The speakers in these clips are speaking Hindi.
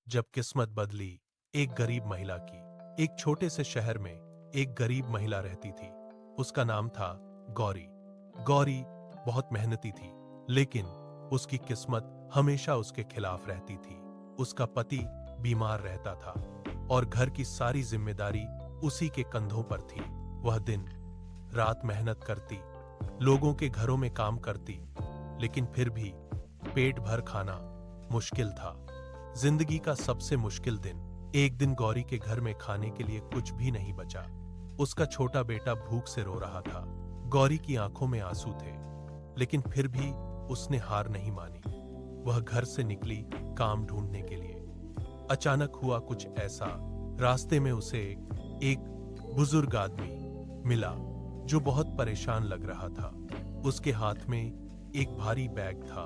जब किस्मत बदली एक गरीब महिला की। एक छोटे से शहर में एक गरीब महिला रहती थी। उसका नाम था गौरी। गौरी बहुत मेहनती थी, लेकिन उसकी किस्मत हमेशा उसके खिलाफ रहती थी। उसका पति बीमार रहता था और घर की सारी जिम्मेदारी उसी के कंधों पर थी। वह दिन रात मेहनत करती, लोगों के घरों में काम करती, लेकिन फिर भी पेट भर खाना मुश्किल था। जिंदगी का सबसे मुश्किल दिन। एक दिन गौरी के घर में खाने के लिए कुछ भी नहीं बचा। उसका छोटा बेटा भूख से रो रहा था। गौरी की आंखों में आंसू थे, लेकिन फिर भी उसने हार नहीं मानी। वह घर से निकली काम ढूंढने के लिए। अचानक हुआ कुछ ऐसा, रास्ते में उसे एक बुजुर्ग आदमी मिला जो बहुत परेशान लग रहा था। उसके हाथ में एक भारी बैग था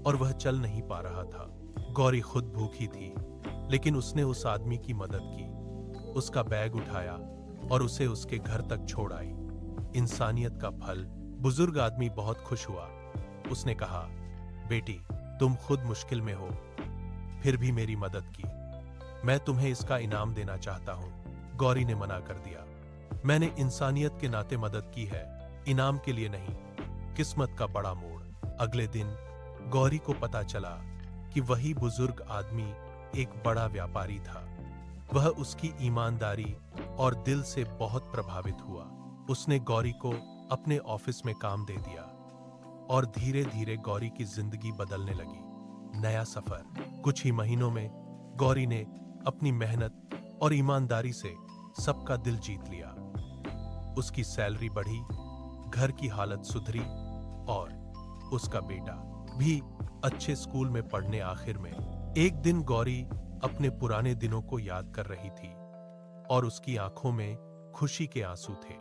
और वह चल नहीं पा रहा था। गौरी खुद भूखी थी, लेकिन उसने उस आदमी की मदद की। उसका बैग उठाया और उसे उसके घर तक छोड़ आई। इंसानियत का फल। बुजुर्ग आदमी बहुत खुश हुआ। उसने कहा, बेटी, तुम खुद मुश्किल में हो, फिर भी मेरी मदद की। मैं तुम्हें इसका इनाम देना चाहता हूं। गौरी ने मना कर दिया। मैंने इंसानियत के नाते मदद की है, इनाम के लिए नहीं। किस्मत का बड़ा मोड़। अगले दिन गौरी को पता चला कि वही बुजुर्ग आदमी एक बड़ा व्यापारी था। वह उसकी ईमानदारी और दिल से बहुत प्रभावित हुआ। उसने गौरी को अपने ऑफिस में काम दे दिया और धीरे धीरे गौरी की जिंदगी बदलने लगी। नया सफर। कुछ ही महीनों में गौरी ने अपनी मेहनत और ईमानदारी से सबका दिल जीत लिया। उसकी सैलरी बढ़ी, घर की हालत सुधरी और उसका बेटा भी अच्छे स्कूल में पढ़ने। आखिर में एक दिन गौरी अपने पुराने दिनों को याद कर रही थी और उसकी आंखों में खुशी के आंसू थे।